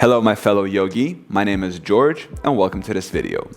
Hello my fellow yogi, my name is George and welcome to this video.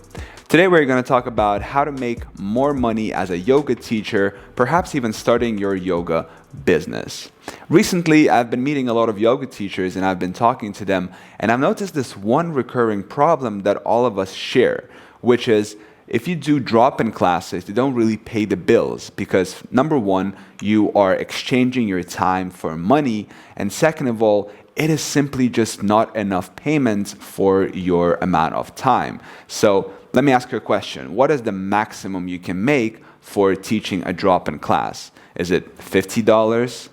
Today we're going to talk about how to make more money as a yoga teacher, perhaps even starting your yoga business. Recently I've been meeting a lot of yoga teachers and I've been talking to them, and I've noticed this one recurring problem that all of us share, which is if you do drop-in classes, you don't really pay the bills because number one, you are exchanging your time for money, and second of all, it is simply just not enough payments for your amount of time. So let me ask you a question. What is the maximum you can make for teaching a drop-in class? Is it $50,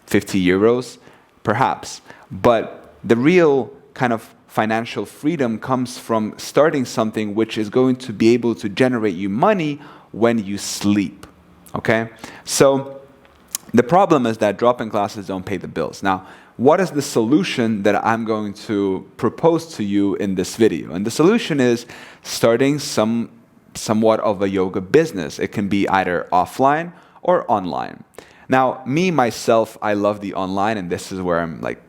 50 euros? Perhaps. But the real kind of financial freedom comes from starting something which is going to be able to generate you money when you sleep. Okay? So the problem is that drop-in classes don't pay the bills. Now, what is the solution that I'm going to propose to you in this video? And the solution is starting somewhat of a yoga business. It can be either offline or online. Now, myself, I love the online, and this is where I'm like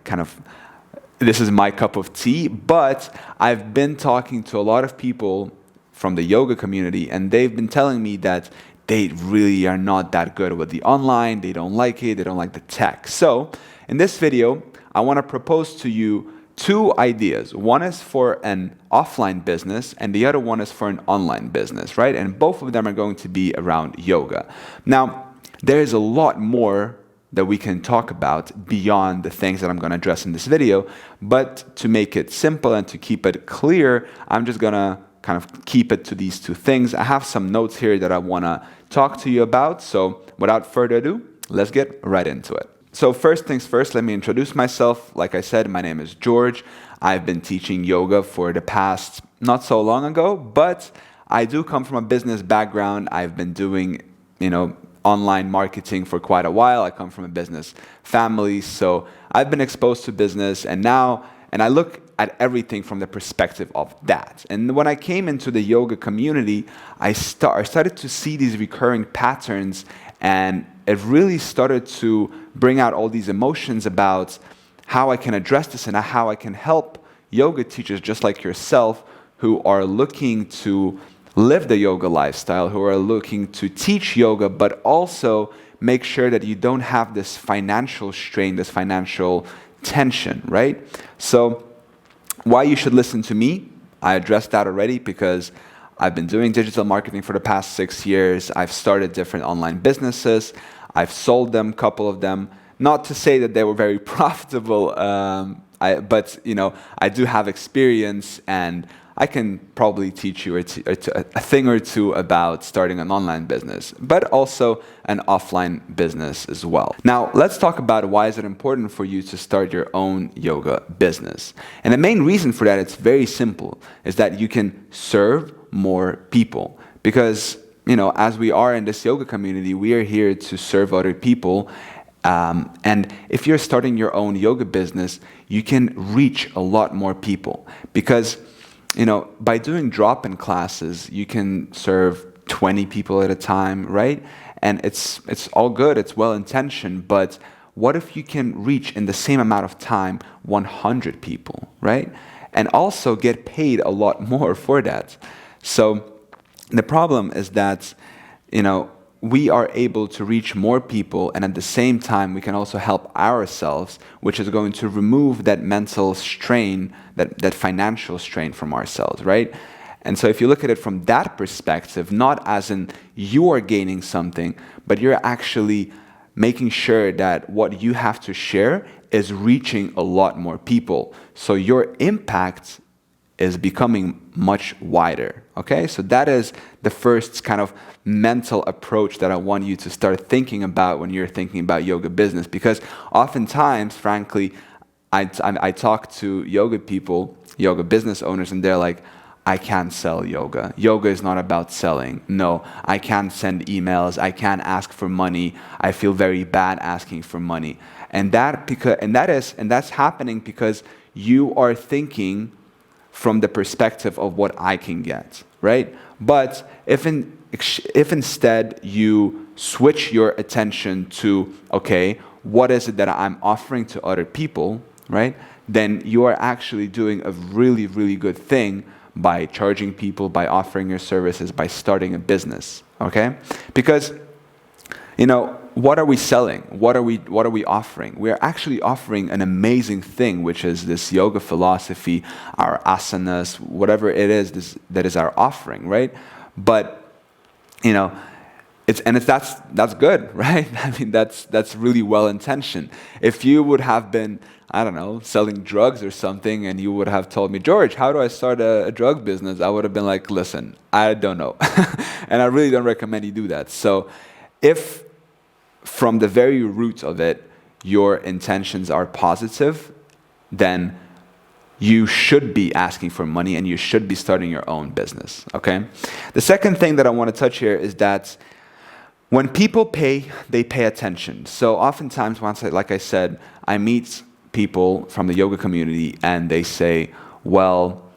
this is my cup of tea, but I've been talking to a lot of people from the yoga community, and they've been telling me that they really are not that good with the online, they don't like it, they don't like the tech. So, in this video, I want to propose to you two ideas. One is for an offline business, and the other one is for an online business, right? And both of them are going to be around yoga. Now, there is a lot more that we can talk about beyond the things that I'm going to address in this video, but to make it simple and to keep it clear, I'm just going to kind of keep it to these two things. I have some notes here that I want to talk to you about, so without further ado, let's get right into it. So first things first, let me introduce myself. Like I said, my name is George. I've been teaching yoga for the past, not so long ago, but I do come from a business background. I've been doing, online marketing for quite a while. I come from a business family, so I've been exposed to business, and I look at everything from the perspective of that. And when I came into the yoga community, I started to see these recurring patterns, and it really started to bring out all these emotions about how I can address this and how I can help yoga teachers just like yourself who are looking to live the yoga lifestyle, who are looking to teach yoga, but also make sure that you don't have this financial strain, this financial tension, right? So why you should listen to me, I addressed that already because I've been doing digital marketing for the past 6 years. I've started different online businesses. I've sold them, a couple of them. Not to say that they were very profitable, but I do have experience, and I can probably teach you a thing or two about starting an online business, but also an offline business as well. Now, let's talk about why is it important for you to start your own yoga business. And the main reason for that, it's very simple, is that you can serve more people. Because, as we are in this yoga community, we are here to serve other people. And if you're starting your own yoga business, you can reach a lot more people. Because by doing drop-in classes, you can serve 20 people at a time, right? And it's all good, it's well-intentioned, but what if you can reach in the same amount of time 100 people, right? And also get paid a lot more for that. So the problem is that, we are able to reach more people, and at the same time we can also help ourselves, which is going to remove that mental strain, that financial strain from ourselves, right? And so if you look at it from that perspective, not as in you are gaining something, but you're actually making sure that what you have to share is reaching a lot more people. So your impact is becoming much wider, okay? So that is the first kind of mental approach that I want you to start thinking about when you're thinking about yoga business, because oftentimes, frankly, I talk to yoga people, yoga business owners, and they're like, I can't sell yoga. Yoga is not about selling. No, I can't send emails. I can't ask for money. I feel very bad asking for money. And that's happening because you are thinking from the perspective of what I can get, right? But if instead you switch your attention to, okay, what is it that I'm offering to other people, right? then you are actually doing a really, really good thing by charging people, by offering your services, by starting a business, okay? Because, what are we selling? What are we offering? We are actually offering an amazing thing, which is this yoga philosophy, our asanas, whatever it is that is our offering, right? But, that's good, right? I mean, that's really well intentioned. If you would have been, I don't know, selling drugs or something, and you would have told me, George, how do I start a drug business? I would have been like, listen, I don't know. And I really don't recommend you do that. So if from the very root of it, your intentions are positive, then you should be asking for money and you should be starting your own business, okay? The second thing that I want to touch here is that when people pay, they pay attention. So oftentimes, like I said, I meet people from the yoga community and they say, well,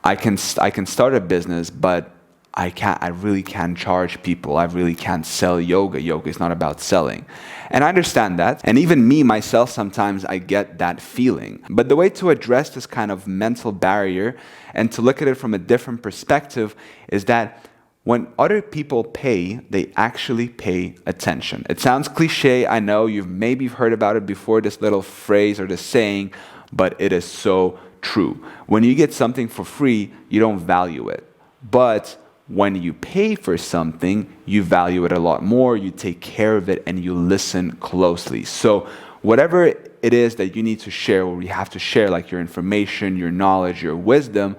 I can start a business, but I really can't charge people. I really can't sell yoga. Yoga is not about selling. And I understand that. And even me, myself, sometimes I get that feeling. But the way to address this kind of mental barrier and to look at it from a different perspective is that when other people pay, they actually pay attention. It sounds cliche, I know, you've maybe heard about it before, this little phrase or this saying, but it is so true. When you get something for free, you don't value it. But when you pay for something, you value it a lot more, you take care of it, and you listen closely. So whatever it is that you need to share, or you have to share, like your information, your knowledge, your wisdom,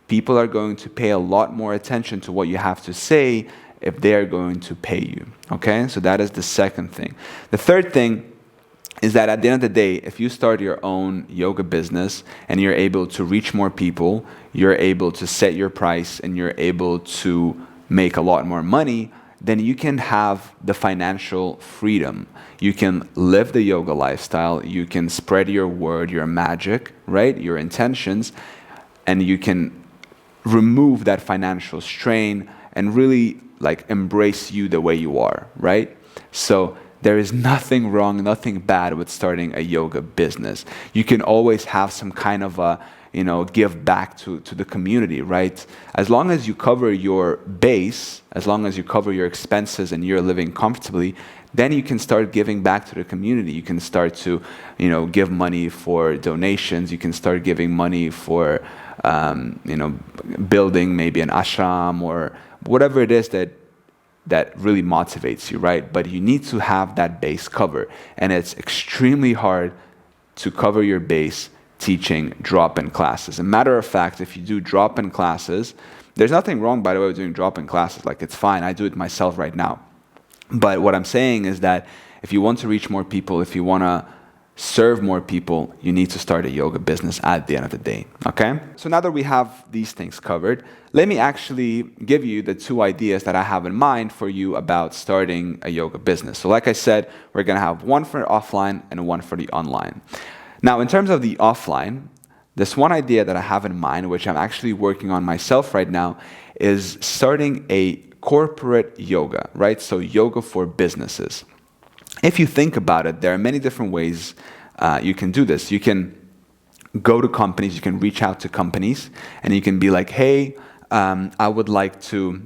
people are going to pay a lot more attention to what you have to say if they are going to pay you, okay? So that is the second thing. The third thing is that at the end of the day, if you start your own yoga business and you're able to reach more people, you're able to set your price and you're able to make a lot more money, then you can have the financial freedom. You can live the yoga lifestyle, you can spread your word, your magic, right? Your intentions, and you can remove that financial strain and really embrace you the way you are, right? So there is nothing wrong, nothing bad with starting a yoga business. You can always have some kind of a, give back to the community, right? As long as you cover your base, as long as you cover your expenses and you're living comfortably, then you can start giving back to the community. You can start to, give money for donations. You can start giving money for, building maybe an ashram or whatever it is that really motivates you, right? But you need to have that base covered. And it's extremely hard to cover your base teaching drop-in classes. As a matter of fact, if you do drop-in classes, there's nothing wrong, by the way, with doing drop-in classes. It's fine. I do it myself right now. But what I'm saying is that if you want to reach more people, if you want to serve more people, you need to start a yoga business at the end of the day, okay? So now that we have these things covered, let me actually give you the two ideas that I have in mind for you about starting a yoga business. So like I said, we're gonna have one for offline and one for the online. Now, in terms of the offline, this one idea that I have in mind, which I'm actually working on myself right now, is starting a corporate yoga, right? So yoga for businesses. If you think about it, there are many different ways you can do this. You can go to companies, you can reach out to companies, and you can be like, hey, I would like to,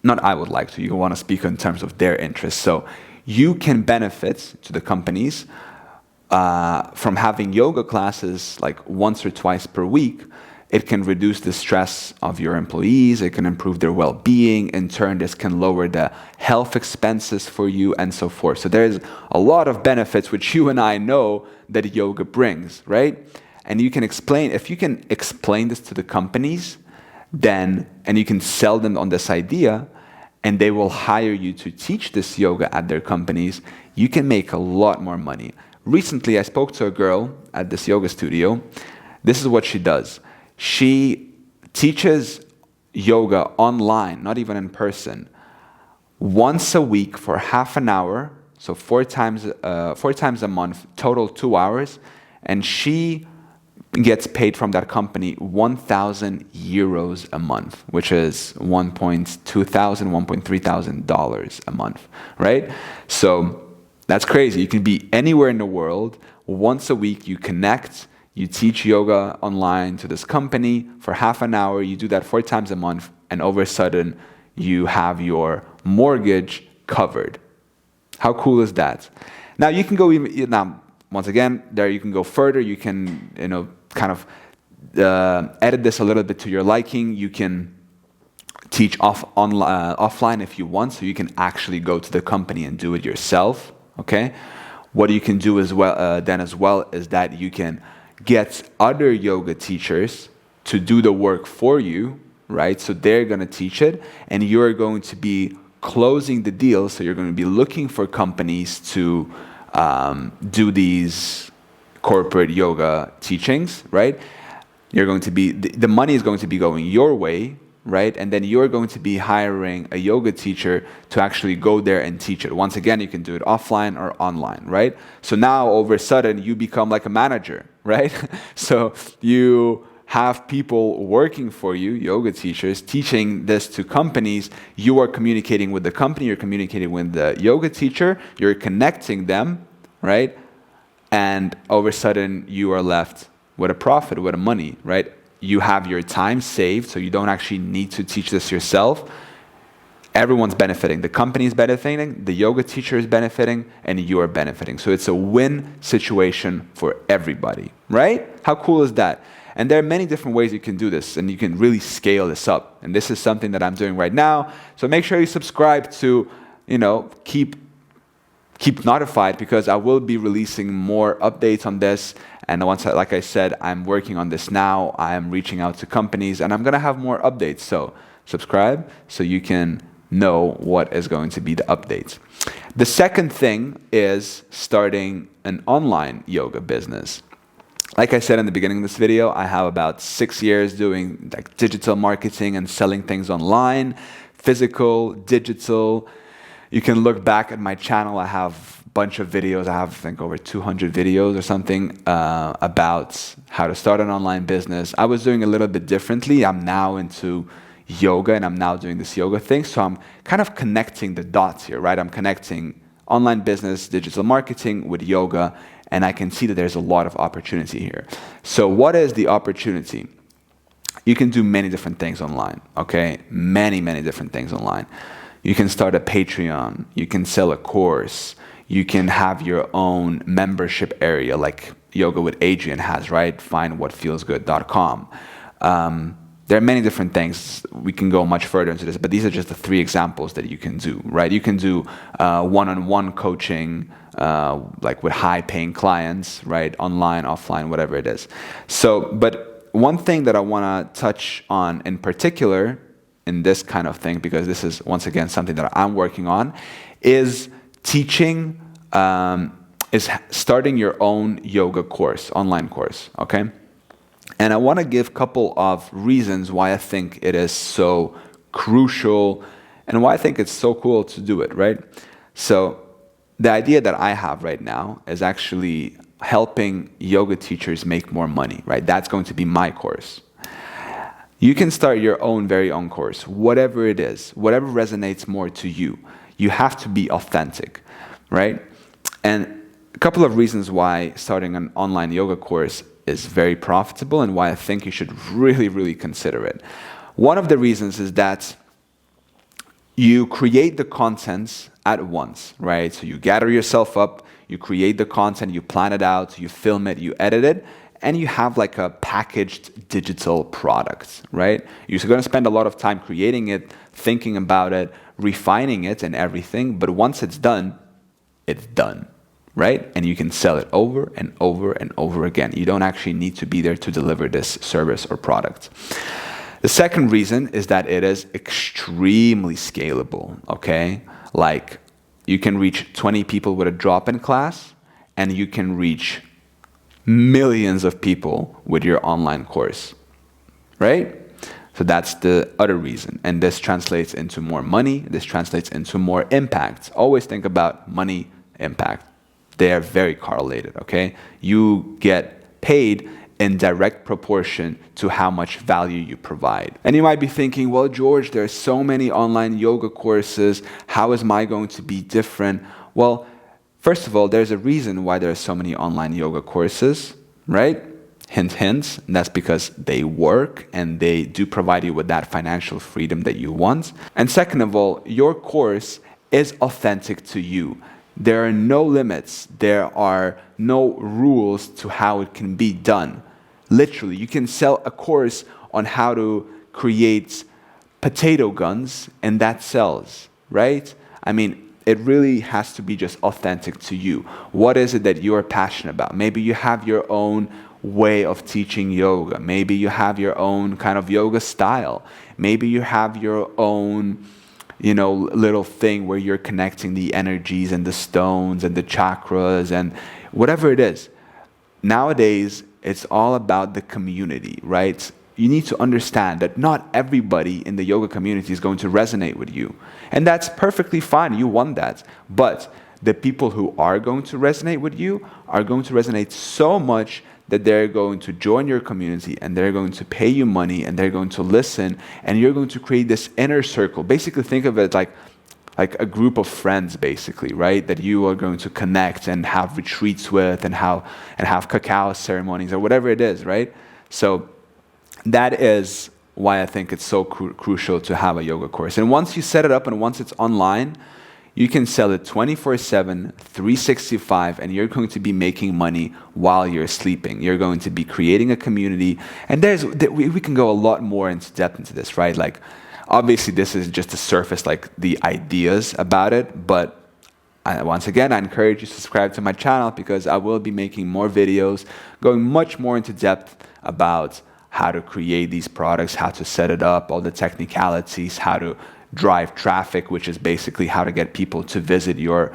not I would like to, you want to speak in terms of their interests. So you can benefit to the companies from having yoga classes once or twice per week. It can reduce the stress of your employees, it can improve their well-being, in turn this can lower the health expenses for you and so forth. So there's a lot of benefits which you and I know that yoga brings, right? And you can explain, if you can explain this to the companies, then, and you can sell them on this idea, and they will hire you to teach this yoga at their companies, you can make a lot more money. Recently, I spoke to a girl at this yoga studio. This is what she does. She teaches yoga online, not even in person, once a week for half an hour, so four times a month, total 2 hours, and she gets paid from that company 1,000 euros a month, which is $1,300 a month, right? So that's crazy. You can be anywhere in the world. Once a week, you connect, You teach yoga online to this company for half an hour. You do that 4 times a month, and over a sudden, you have your mortgage covered. How cool is that? Now you can go even now. Once again, there you can go further. You can kind of edit this a little bit to your liking. You can teach offline if you want, so you can actually go to the company and do it yourself. Okay. What you can do as well is that you can get other yoga teachers to do the work for you, right? So they're going to teach it, and you're going to be closing the deal. So you're going to be looking for companies to do these corporate yoga teachings, right? You're going to be the money is going to be going your way, right? And then you're going to be hiring a yoga teacher to actually go there and teach it. Once again, you can do it offline or online, right? So now over a sudden you become like a manager, right? So you have people working for you, yoga teachers, teaching this to companies. You are communicating with the company, you're communicating with the yoga teacher, you're connecting them, right? And over a sudden you are left with a profit, with money, right? You have your time saved, so you don't actually need to teach this yourself. Everyone's benefiting. The company is benefiting, the yoga teacher is benefiting, and you are benefiting. So it's a win situation for everybody, right? How cool is that? And there are many different ways you can do this, and you can really scale this up. And this is something that I'm doing right now. So make sure you subscribe to, keep notified, because I will be releasing more updates on this. And like I said, I'm working on this now. I am reaching out to companies, and I'm going to have more updates. So subscribe so you can know what is going to be the updates. The second thing is starting an online yoga business. Like I said in the beginning of this video, I have about 6 years doing like digital marketing and selling things online, physical, digital. You can look back at my channel. I have a bunch of videos. I have, I think, over 200 videos or something about how to start an online business. I was doing a little bit differently. I'm now into yoga, and I'm now doing this yoga thing. So I'm kind of connecting the dots here, right? I'm connecting online business, digital marketing with yoga, and I can see that there's a lot of opportunity here. So what is the opportunity? You can do many different things online, okay? Many different things online. You can start a Patreon, you can sell a course, you can have your own membership area like Yoga with Adrian has, right? Findwhatfeelsgood.com. There are many different things. We can go much further into this, but these are just the 3 examples that you can do, right? You can do one-on-one coaching, like with high-paying clients, right? Online, offline, whatever it is. So, but one thing that I want to touch on in particular in this kind of thing, because this is, once again, something that I'm working on, is teaching, is starting your own yoga course, online course, okay? And I want to give a couple of reasons why I think it is so crucial and why I think it's so cool to do it, right? So the idea that I have right now is actually helping yoga teachers make more money, right? That's going to be my course. You can start your own very own course, whatever it is, whatever resonates more to you. You have to be authentic, right? And a couple of reasons why starting an online yoga course is very profitable and why I think you should really consider it. One of the reasons is that you create the content at once, right? So you gather yourself up, you create the content, you plan it out, you film it, you edit it, and you have like a packaged digital product, right? You're going to spend a lot of time creating it, thinking about it, refining it and everything, but once it's done, right? And you can sell it over and over and over again. You don't actually need to be there to deliver this service or product. The second reason is that it is extremely scalable, okay? Like you can reach 20 people with a drop-in class, and you can reach millions of people with your online course, right? So that's the other reason. And this translates into more money. This translates into more impact. Always think about money, impact. They are very correlated, okay? You get paid in direct proportion to how much value you provide. And you might be thinking, well, George, there are so many online yoga courses. How is mine going to be different? Well, first of all, there's a reason why there are so many online yoga courses, right? Hint, hint. And that's because they work and they do provide you with that financial freedom that you want. And second of all, your course is authentic to you. There are no limits. There are no rules to how it can be done. Literally, you can sell a course on how to create potato guns and that sells, right? I mean, it really has to be just authentic to you. What is it that you're passionate about? Maybe you have your own way of teaching yoga. Maybe you have your own kind of yoga style. Maybe you have your own, little thing where you're connecting the energies and the stones and the chakras and whatever it is. Nowadays, it's all about the community, right? You need to understand that not everybody in the yoga community is going to resonate with you. And that's perfectly fine. You want that. But the people who are going to resonate with you are going to resonate so much that they're going to join your community and they're going to pay you money and they're going to listen and you're going to create this inner circle. Basically, think of it like a group of friends, basically, right? That you are going to connect and have retreats with and have cacao ceremonies or whatever it is, right? So that is why I think it's so crucial to have a yoga course. And once you set it up and once it's online, you can sell it 24/7, 365, and you're going to be making money while you're sleeping. You're going to be creating a community. And we can go a lot more into depth into this, right? Like, obviously, this is just the surface, like the ideas about it. But once again, I encourage you to subscribe to my channel because I will be making more videos going much more into depth about how to create these products, how to set it up, all the technicalities, how to drive traffic, which is basically how to get people to visit your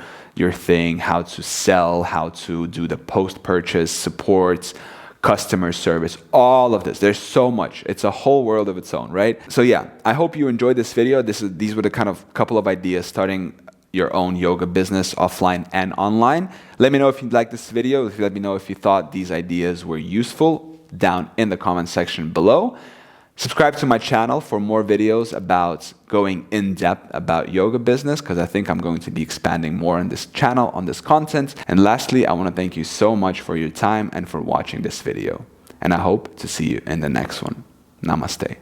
thing, how to sell, how to do the post-purchase support, customer service, all of this. There's so much. It's a whole world of its own, right? So yeah, I hope you enjoyed this video. These were the kind of couple of ideas starting your own yoga business offline and online. Let me know if you liked this video. Let me know if you thought these ideas were useful down in the comment section below. Subscribe to my channel for more videos about going in depth about yoga business because I think I'm going to be expanding more on this channel, on this content. And lastly, I want to thank you so much for your time and for watching this video. And I hope to see you in the next one. Namaste.